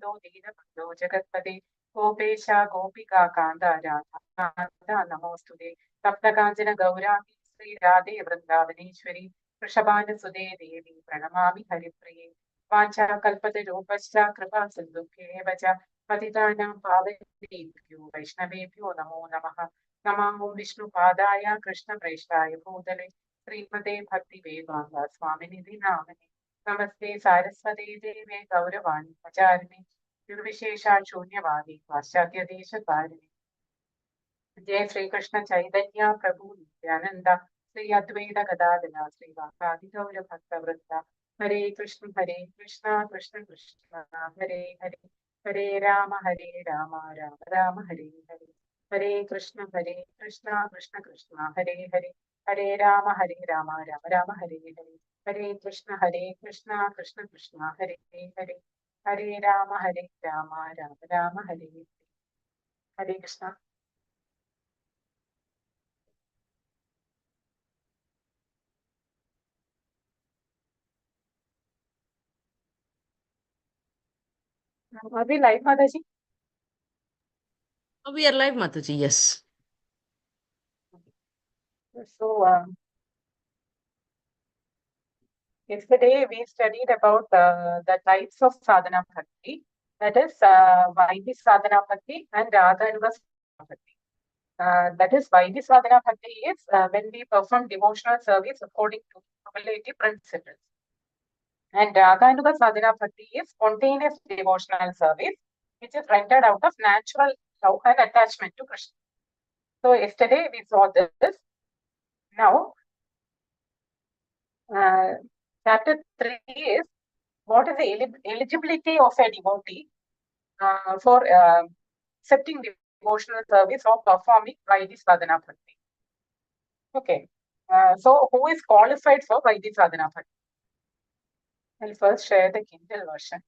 Govindo Deenabandho Jagatpate Gopesha Gopika Kanda Radha Namostude Saptakanjana Gaurami Sri Radhe Vrindavaneshwari Krishabana Sude Devi Pranamami Haripriye Vancha Kalpate Rupascha Kripa Sindhuke Vacha Patitanam Pavanebhyo Vaishnavebhyo Namo Namaha Namo Vishnu Padaya Krishna Preshtaya Bhutale Srimate Bhakti Vedanta Swaminidhi Namane Namaste Saraswati Devi Gauravani Acharni Nirvishesha Shunyavadi Paschatya Desha Tarini Jai Sri Krishna Chaitanya Prabhu Nityananda Sri Advaita Gadadana Sri Vasadi Gaura Bhakta Vrata Hare Krishna Krishna Krishna Hare Hare Hare Rama Rama Rama Hare Hare Hare Krishna Krishna Krishna Hare Hare Hare Rama Rama Rama Hare Hare Hare Krishna Krishna Krishna Hare Hare Hare Rama Rama Rama Hare Hare Hare Krishna. Are we live, Mataji? We are live, Mataji, yes. So, yesterday we studied about the types of sadhana bhakti, that is Vaidhi sadhana bhakti and Radha sadhana bhakti. That is Vaidhi sadhana bhakti is when we perform devotional service according to cumulative principles. And Radha sadhana bhakti is spontaneous devotional service, which is rendered out of natural love and attachment to Krishna. So yesterday we saw this. Now, chapter 3 is what is the eligibility of a devotee for accepting devotional service or performing Vaidhi sadhana bhakti. Okay, so who is qualified for Vaidhi sadhana bhakti? I'll first share the Kindle version.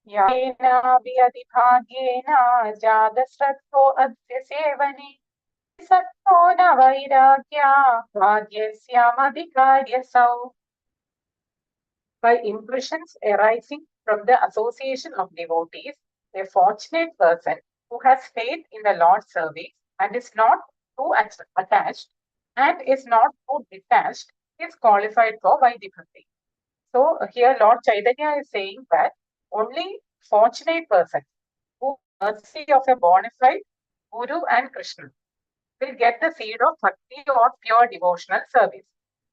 Yana Vyadibhagyena Jadasratto Adya Sevani Satto na Vairagya Bhagyasyamadikarya. By impressions arising from the association of devotees, a fortunate person who has faith in the Lord's service and is not too attached and is not too detached is qualified for Vaidhi bhakti. So here Lord Chaitanya is saying that only fortunate person who mercy of a bona fide Guru and Krishna will get the seed of bhakti or pure devotional service.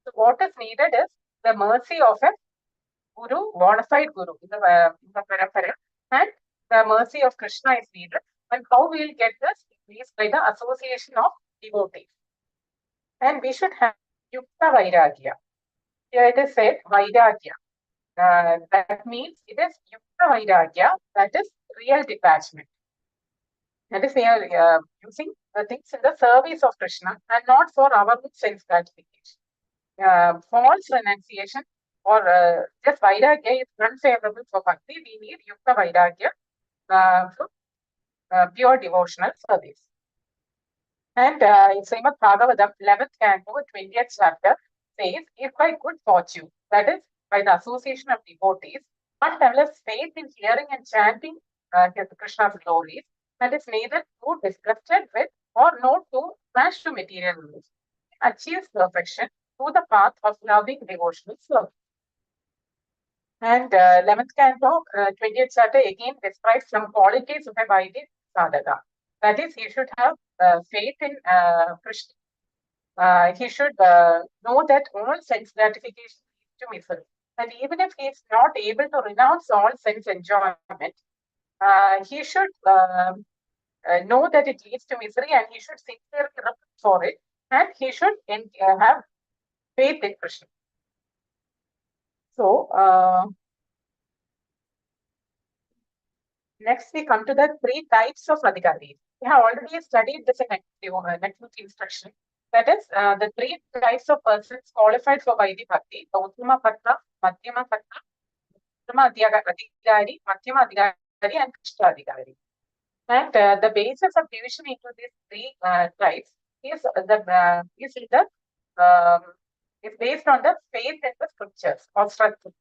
So what is needed is the mercy of a Guru, bona fide Guru in the parampara, and the mercy of Krishna is needed. And how we will get this is by the association of devotees. And we should have Yukta Vairagya. Here it is said Vairagya. That means it is Yukta Vairagya, that is real detachment. That is, we are using the things in the service of Krishna and not for our own sense gratification. False renunciation or just Vairagya is unfavorable for Bhakti. We need Yukta Vairagya for pure devotional service. And in Srimad Bhagavatam, 11th canto, 20th chapter, says, if by good fortune, that is, by the association of devotees, one develops faith in hearing and chanting Krishna's glories, and is neither too disgusted with or not too attached to material needs, achieves perfection through the path of loving devotional service. And 11th canto, 20th chapter again describes some qualities of a Vaidhi sadhaka. That is, he should have faith in Krishna. He should know that all sense gratification leads to misery. And even if he is not able to renounce all sense enjoyment, he should know that it leads to misery and he should sincerely look for it. And he should have faith in Krishna. So, next we come to the 3 types of adhikaris. We have already studied this in next instruction. That is, the 3 types of persons qualified for Vaidhi Bhakti: the Uttama Bhakta, Madhyama Bhakta, Uttama Adhikari, Madhyama Adhikari, and Krishna Adhikari. And the basis of division into these 3 types is in the is based on the faith in the scriptures or Shraddha.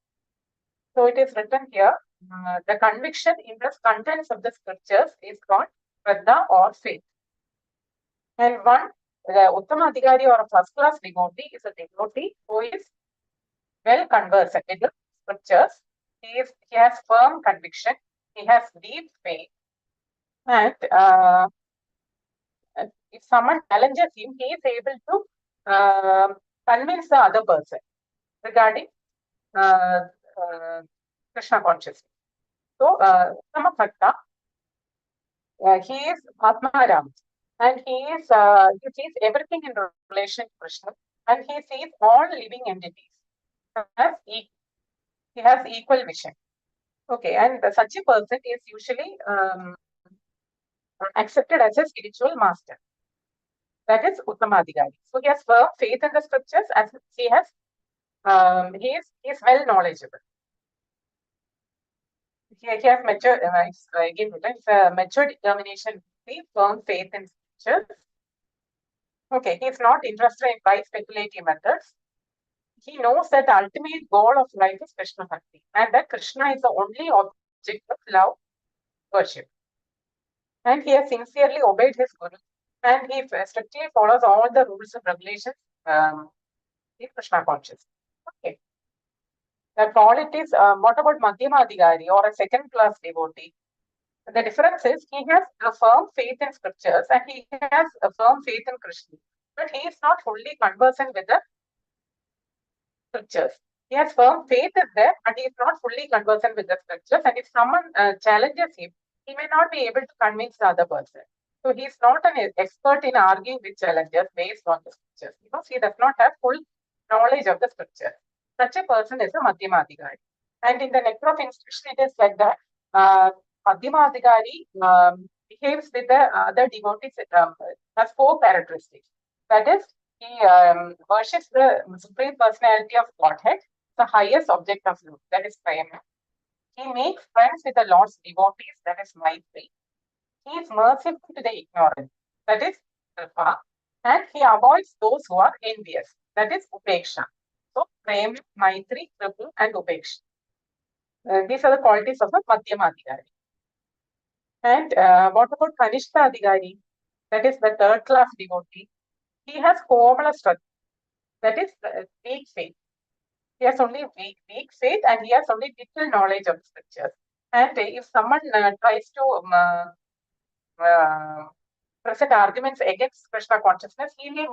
So it is written here, the conviction in the contents of the scriptures is called Shraddha or faith. And one, the Uttama Adhikari or a first class devotee is a devotee who is well conversant with the scriptures. He has firm conviction, he has deep faith, and if someone challenges him, he is able to convince the other person regarding Krishna consciousness. So, Uttama Bhakta, he is Atmaram, and he sees everything in relation to Krishna, and he sees all living entities as equal. He has equal vision. Okay, and such a person is usually accepted as a spiritual master. That is Uttama Adhikari. So he has firm faith in the scriptures, as he is well knowledgeable. He has mature, it's a mature determination, firm faith in scriptures. Okay, he is not interested in by speculative methods. He knows that the ultimate goal of life is Krishna Bhakti, and that Krishna is the only object of love, worship. And he has sincerely obeyed his Guru, and he strictly follows all the rules and regulations in Krishna consciousness. Okay. The qualities, what about Madhyama Adhikari or a second class devotee? The difference is he has a firm faith in scriptures and he has a firm faith in Krishna, but he is not fully conversant with the scriptures. He has firm faith is there, but he is not fully conversant with the scriptures. And if someone challenges him, he may not be able to convince the other person. So he is not an expert in arguing with challenges based on the scriptures, because he does not have full knowledge of the scripture. Such a person is a Madhyama Adhikari. And in the nectar of instruction, it is like that Madhyama Adhikari behaves with the other devotees, has 4 characteristics. That is, he worships the Supreme Personality of Godhead, the highest object of love, that is Prema. He makes friends with the Lord's devotees, that is Maitri. He is merciful to the ignorant, that is Kripa. And he avoids those who are envious, that is Upeksha. So, Prema, Maitri, Kripa, and Upeksha. These are the qualities of a Madhyama Adhikari. And what about Kanishta Adhikari? That is the third class devotee. He has Komala Shraddha, that is weak faith. He has only weak faith and he has only little knowledge of the scriptures. And if someone tries to present arguments against Krishna consciousness, he may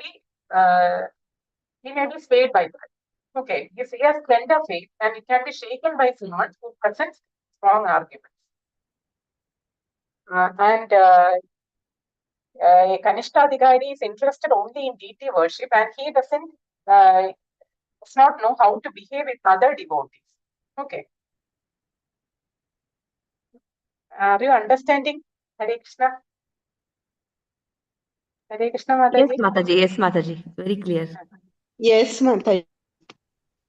be swayed by that. Okay, he has slender faith and it can be shaken by someone who presents strong arguments. Kanishta Adhikari is interested only in deity worship and he does not know how to behave with other devotees. Okay. Are you understanding? Hare Krishna. Hare Krishna, Mataji. Yes, Mataji. Yes, Mataji. Very clear. Yes, Mataji.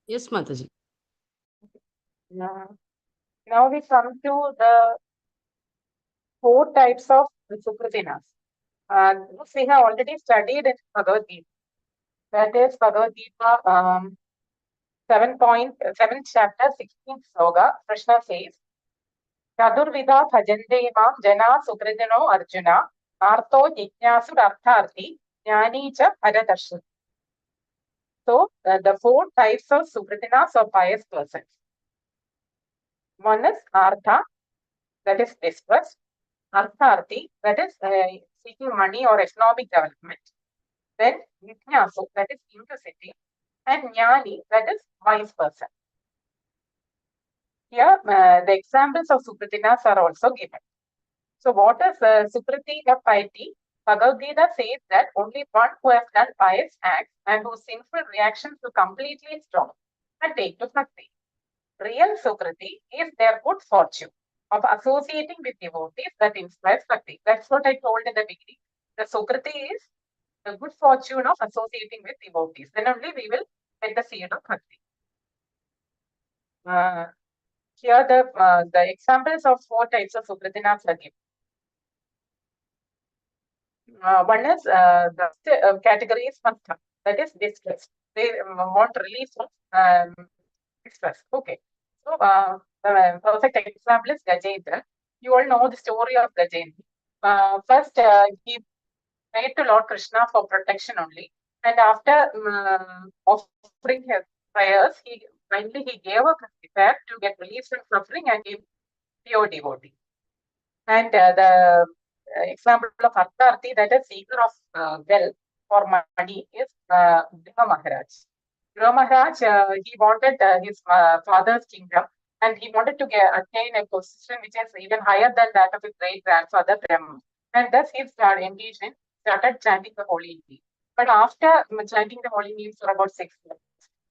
Yes, Mataji. Now we come to the 4 types of Sukratinas. We have already studied in Bhagavad Gita. That is Bhagavad Gita 7th chapter, 16th sloka. Krishna says, Chadurvida bhajante mam jana sukritino arjuna artho jijnasu artharthi jnani cha paradarshana. So, the 4 types of Sukritinas or pious persons. One is Artha, that is distress. Artharthi, that is seeking money or economic development. Then Jijnasu, that is curiosity. And Jnani, that is wise person. Here, the examples of Sukritinas are also given. So, what is Sukriti of piety? Bhagavad Gita says that only one who has done pious acts and whose sinful reactions will completely stop and take to bhakti. Real Sukriti is their good fortune of associating with devotees that inspires bhakti. That's what I told in the beginning. The Sukriti is the good fortune of associating with devotees. Then only we will get the seed of bhakti. Here the examples of 4 types of Sukritinas are given. One is the category is Mastha, that is distress. They want relief from distress. Okay. So, the perfect example is Gajendra. You all know the story of Gajendra. First, he prayed to Lord Krishna for protection only, and after offering his prayers, he gave up his desire to get relief from suffering and gave pure devotee. And the example of Artharthi, that is seeker of wealth for money, is Dhruva Maharaj. Dhruva Maharaj, he wanted his father's kingdom, and he wanted to attain a position which is even higher than that of his great grandfather Brahma. And thus he started chanting the holy name. But after chanting the holy names for about 6 months,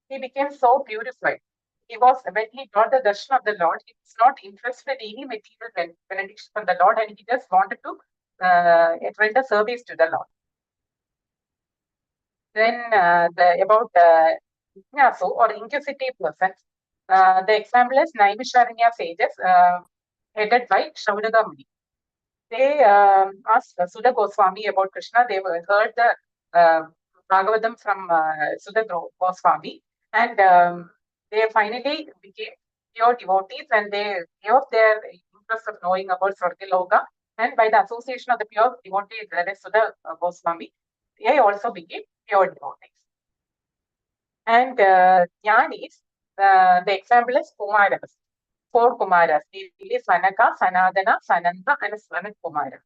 he became so purified. When he got the darshan of the Lord, he was not interested in any material benediction from the Lord, and he just wanted to render service to the Lord. Then about Jnyasu or inquisitive persons, the example is Naimisharanya sages, headed by Shaunaka Muni. They asked Sudha Goswami about Krishna. They heard the Bhagavatam from Sudha Goswami, and they finally became pure devotees, and they gave up their interest of knowing about Swargaloka. And by the association of the pure devotees, that is Sudha Goswami, they also became pure devotees. And Jnanis, the example is Kumaras. 4 Kumaras, namely Sanaka, Sanadana, Sananda, and Sanat Kumara.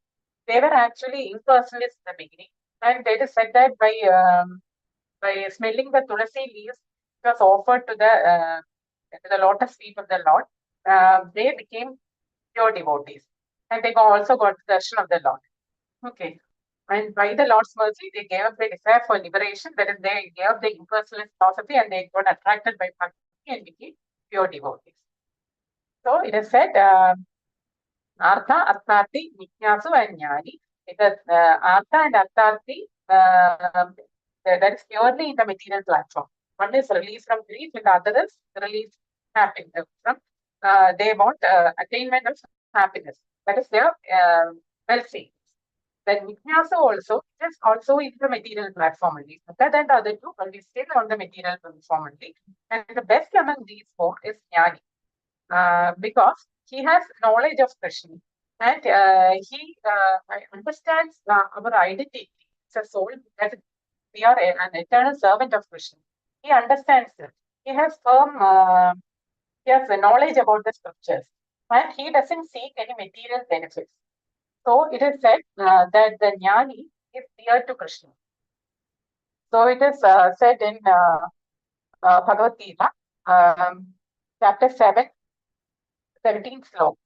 They were actually impersonalists in the beginning, and it is said that by smelling the tulasi leaves, which was offered to the lotus feet of the Lord, they became pure devotees, and they also got the darshan of the Lord. Okay. And by the Lord's mercy, they gave up their desire for liberation. That is, they gave up the impersonalist philosophy, and they got attracted by bhakti and became pure devotees. So it is said, Artha, Artharthi, Nityasu, and Jnani. It is Artha and Artharthi, that is purely in the material platform. One is release from grief, and the other is release happiness from. They want attainment of happiness. That is their well-being. Then Nityasu also is also in the material platform only. Other than the other two, but we still on the material platform only. And the best among these 4 is Jnani, because he has knowledge of Krishna, and he understands our identity. It's a soul that we are an eternal servant of Krishna. He understands it. He has he has knowledge about the scriptures, and he doesn't seek any material benefits. So it is said that the Jnani is dear to Krishna. So it is said in Bhagavad Gita, chapter 7, 17th sloka.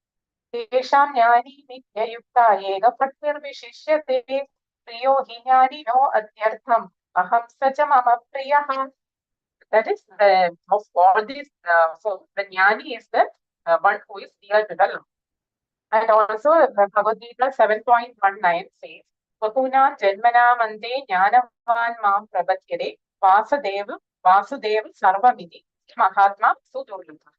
Tesham jnani nityayukta yega pratyarvishishyate priyo hi jnanino adyartham aham sacha mama priyaha. That is, of all these, so the jnani is the one who is dear to the Lord. And also, Bhagavad Gita 7.19 says, Bahuna janmana mande jnanavan mam prabatyade Vasudeva sarvamidi mahatma sudurlubha.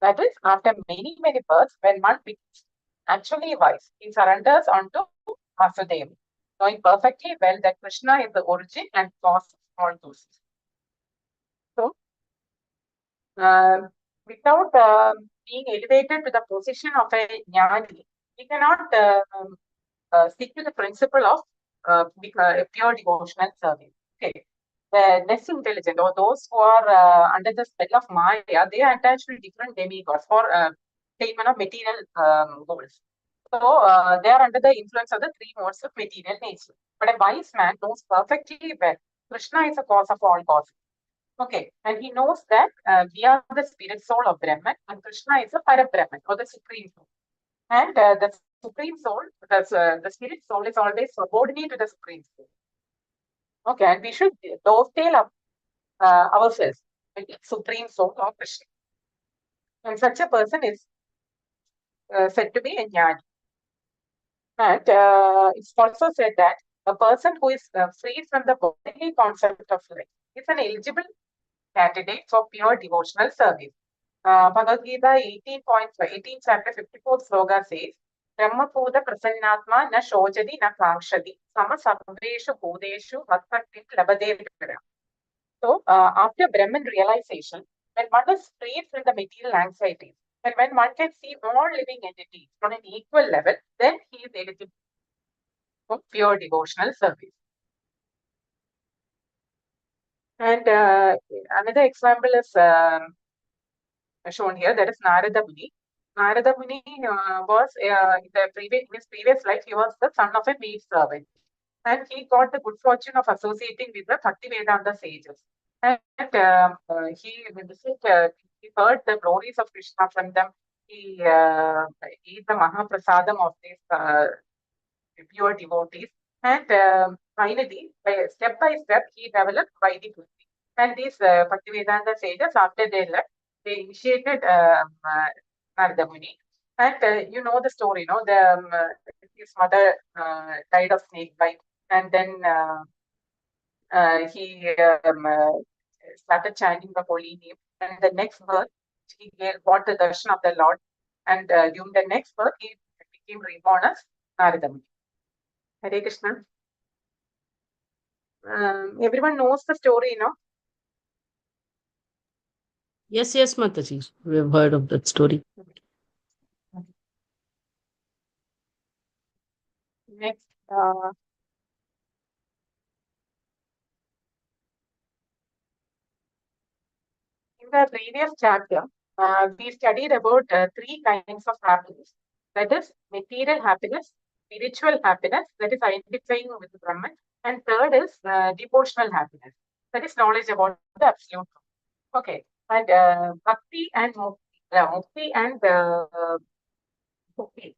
That is, after many births, when one becomes actually wise, he surrenders onto Vasudeva, knowing perfectly well that Krishna is the origin and cause of all those. So, without being elevated to the position of a jnani, he cannot stick to the principle of pure devotional service. Okay. The less intelligent, or those who are under the spell of Maya, they are attached to different demigods for attainment of material goals. So they are under the influence of the 3 modes of material nature. But a wise man knows perfectly well Krishna is the cause of all causes. Okay, and he knows that we are the spirit soul of Brahman, and Krishna is the Parabrahman, or the supreme soul. And the supreme soul, the spirit soul is always subordinate to the supreme soul. Okay, and we should dovetail up ourselves with the supreme soul of Krishna. And such a person is said to be a jnani. And it's also said that a person who is free from the bodily concept of life is an eligible candidate for pure devotional service. Bhagavad Gita 18 chapter 54 sloka says, Brahmabhuta Prasannatma na shojati na kakshati sama sarveshu bhudeshu vattaktim labade vipara. So, after Brahman realization, when one is freed from the material anxieties, and when one can see all living entities on an equal level, then he is eligible for pure devotional service. And another example is shown here, that is Narada Muni. Narada Muni was in his previous life, he was the son of a maid servant, and he got the good fortune of associating with the Bhakti Vedanta sages. And he heard the glories of Krishna from them. He ate the Mahaprasadam of these pure devotees. And finally, step by step, he developed Vedic Bhakti. And these Bhakti Vedanta sages, after they left, they initiated Narada Muni. And you know the story, no? His mother died of snake bite, and then he started chanting the holy name. And the next birth, he got the darshan of the Lord. And during the next birth, he became reborn as Narada Muni. Hare Krishna. Everyone knows the story, no? Yes, Mataji. We have heard of that story. Next, in the previous chapter, we studied about three kinds of happiness. That is material happiness, spiritual happiness, that is identifying with Brahman, and third is devotional happiness, that is knowledge about the absolute truth. Okay, and bhakti and mukti and mukti.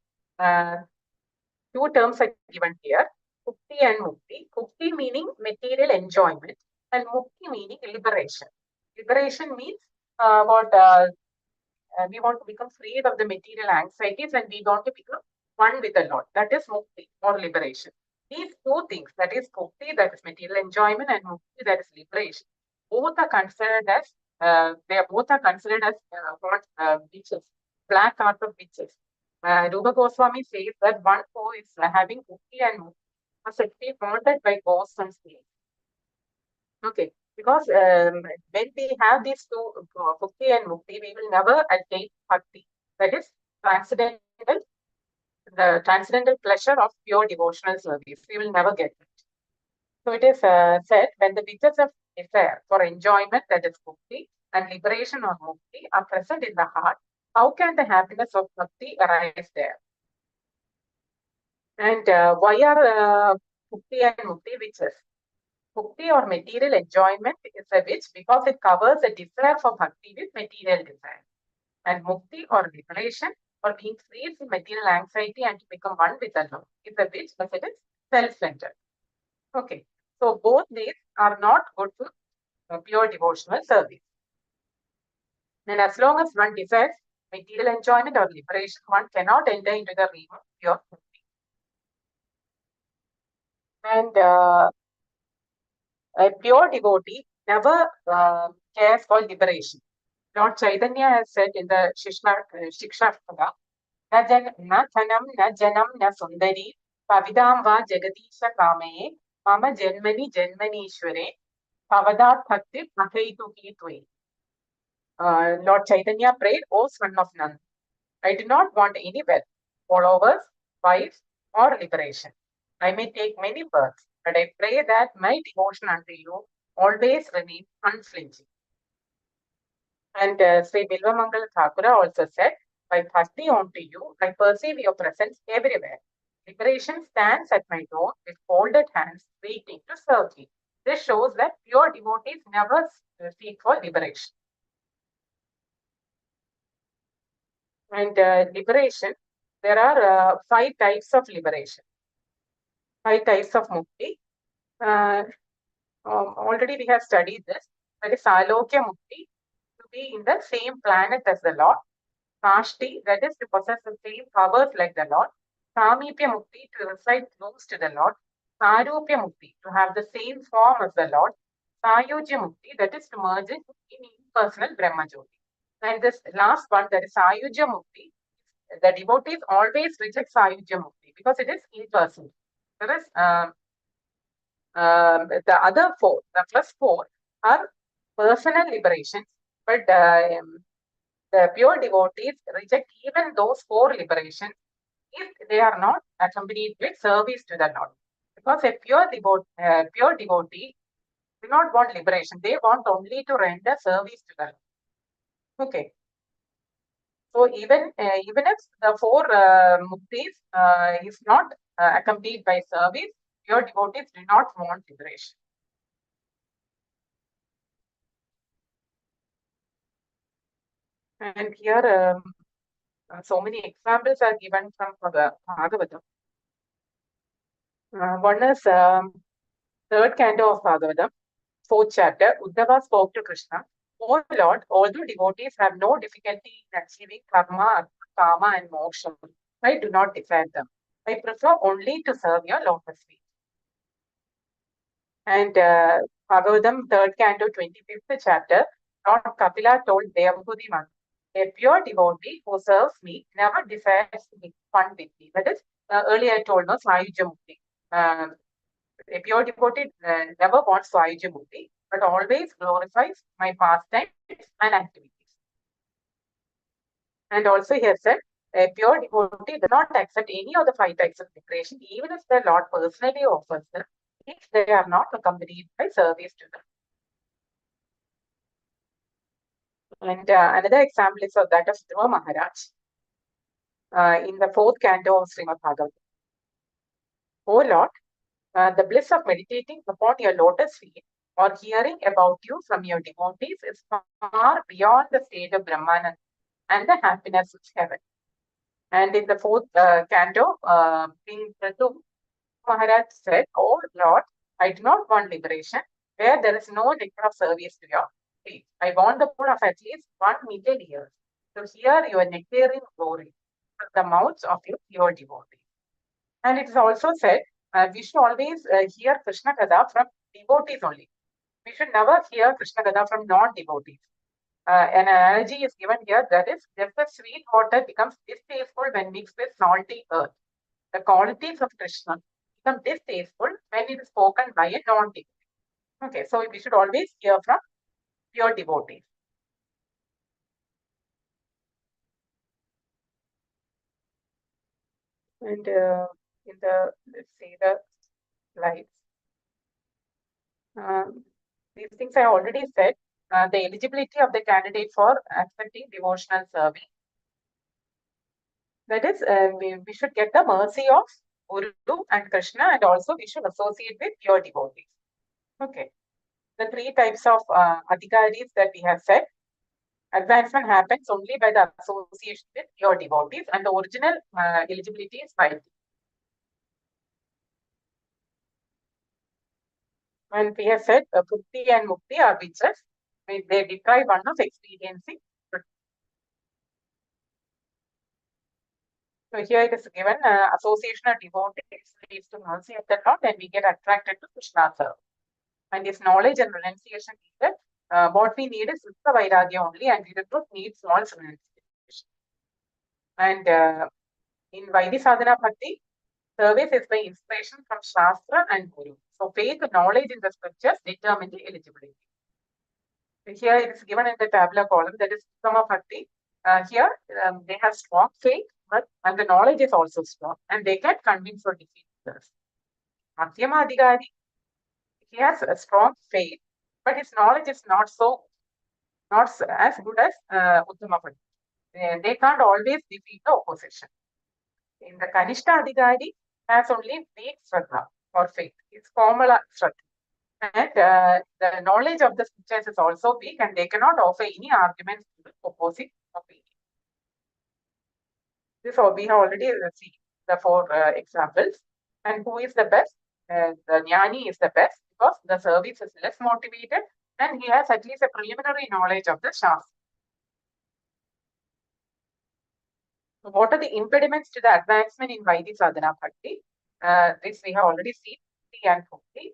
Two terms are given here, mukti and mukti. Mukti meaning material enjoyment, and mukti meaning liberation. Liberation means what we want to become freed of the material anxieties, and we want to become one with the Lord. That is mukti or liberation. These two things, that is mukti, that is material enjoyment, and mukti, that is liberation, both are considered as witches, black art of witches. Rupa Goswami says that one who is having mukti and mukti must be haunted by ghosts and spirits. Okay, because when we have these two, bhakti and mukti, we will never attain bhakti. That is the transcendental pleasure of pure devotional service. We will never get it. So it is said, when the witches of desire for enjoyment, that is bhakti, and liberation or mukti are present in the heart, how can the happiness of bhakti arise there? And why are bhakti and mukti witches? Bhakti or material enjoyment is a witch because it covers a desire for bhakti with material desire. And mukti or liberation or being freed from material anxiety and to become one with the Lord is a witch because it is self-centered. Okay, so both these are not good for pure devotional service. And as long as one desires material enjoyment or liberation, one cannot enter into the realm of pure bhakti. And a pure devotee never cares for liberation. Lord Chaitanya has said in the Shikshashtaka, na dhanam, na janam, na sundari, pavidam va jagadisha kamaye, mama janmani ishware, pavadat bhakti mahaitu ki tvai. Lord Chaitanya prayed, O son of Nand, I do not want any wealth, followers, wives, or liberation. I may take many births, but I pray that my devotion unto you always remain unflinching. And Sri Bilvamangala Thakura also said, by bhakti unto you, I perceive your presence everywhere. Liberation stands at my door with folded hands, waiting to serve me. This shows that pure devotees never seek for liberation. And liberation, there are 5 types of liberation, 5 types of mukti. Already we have studied this. That is Alokya Mukti, to be in the same planet as the Lord. Kashti, that is to possess the same powers like the Lord. Samipya Mukti, to reside close to the Lord. Sarupya Mukti, to have the same form as the Lord. Sayujya Mukti, that is to merge in impersonal Brahma Jyoti. And this last one, that is Sayujya Mukti, the devotees always reject Sayujya Mukti because it is impersonal. Whereas the other four, the first four, are personal liberations, but the pure devotees reject even those four liberations if they are not accompanied with service to the Lord. Because a pure devotee do not want liberation; they want only to render service to the Lord. Okay. So even if the four muktis is not accompanied by service, pure devotees do not want liberation. And here, so many examples are given from the Bhagavatam. One is third canto of Bhagavatam, fourth chapter. Uddhava spoke to Krishna, "O Lord, although devotees have no difficulty in achieving karma, artha, kama, and moksha, I do not desire them. I prefer only to serve your lotus feet." And Bhagavatam, third canto, 25th chapter, Lord Kapila told Devahudi Mother, "A pure devotee who serves me never desires to be fun with me." That is, earlier I told no Sayujya Mukti. A pure devotee never wants Sayujya Mukti, but always glorifies my pastimes and activities. And also here said, a pure devotee does not accept any of the 5 types of liberation, even if the Lord personally offers them, if they are not accompanied by service to them. And another example is of that of Dhruva Maharaj in the 4th canto of Srimad Bhagavatam. "O Lord, the bliss of meditating upon your lotus feet or hearing about you from your devotees is far beyond the state of Brahmananda and the happiness of heaven." And in the 4th canto, King Prathu Maharaj said, "Oh Lord, I do not want liberation where there is no nectar of service to your feet. I want the pool of at least 1,000,000 years to hear your nectarian glory from the mouths of your pure devotees." And it is also said, we should always hear Krishna Katha from devotees only. We should never hear Krishna Katha from non-devotees. An analogy is given here, that is, just as sweet water becomes distasteful when mixed with salty earth, the qualities of Krishna become distasteful when it is spoken by a non-devotee. Okay, so we should always hear from pure devotees. And in the, let's see the slides. These things I already said. The eligibility of the candidate for accepting devotional service. That is, we should get the mercy of Guru and Krishna, and also we should associate with pure devotees. Okay. The 3 types of adhikaris that we have said. Advancement happens only by the association with pure devotees, and the original eligibility is 5. And we have said Bhukti and Mukti are witches. They deprive one of experiencing. So here it is given association of devotees leads to mercy of the Lord, and we get attracted to Krishna service. And this knowledge and renunciation needed. What we need is Sutta Vairagya only, and the truth needs false renunciation. And in Vaidhi Sadhana Bhakti, service is by inspiration from Shastra and Guru. So faith and knowledge in the scriptures determine the eligibility. Here it is given in the tabular column, that is Uttama Bhakti. Here they have strong faith, and the knowledge is also strong, and they can convince or defeat others. Madhyama Adhikari, he has a strong faith, but his knowledge is not as good as Uttama Bhakti. They can't always defeat the opposition. In the Kanishta Adhikari, has only weak Shraddha or faith. It's formula Shraddha. And the knowledge of the scriptures is also weak, and they cannot offer any arguments to the opposing opinion. This we have already seen the 4 examples. And who is the best? The Jnani is the best because the service is less motivated, and he has at least a preliminary knowledge of the Shastra. So what are the impediments to the advancement in Vaidhi Sadhana Bhakti? This we have already seen, 3 and 50.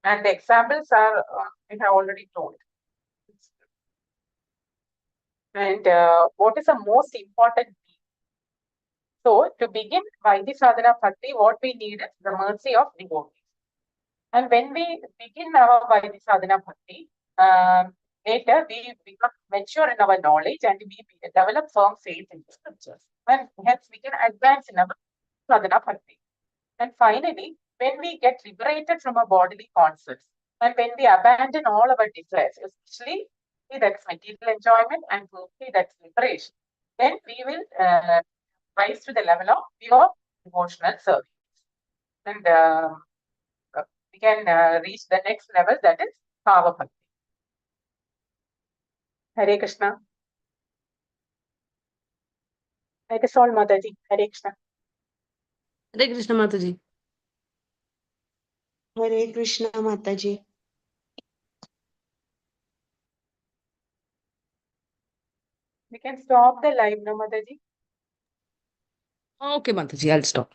And the examples are, I have already told. And what is the most important need? So to begin Vaidhi Sadhana Bhakti, what we need is the mercy of devotees. And when we begin our Vaidhi Sadhana Bhakti, later we become mature in our knowledge and we develop firm faith in the scriptures. And hence we can advance in our Sadhana Bhakti. And finally, when we get liberated from our bodily concepts, and when we abandon all our desires, especially that's material enjoyment and mostly that's liberation, then we will rise to the level of pure devotional service. And we can reach the next level, that is Bhava Bhakti. Hare Krishna. That is all, Mataji. Hare Krishna. Hare Krishna Mataji. Hare Krishna Mataji. We can stop the live now, Mataji. Okay, Mataji, I'll stop.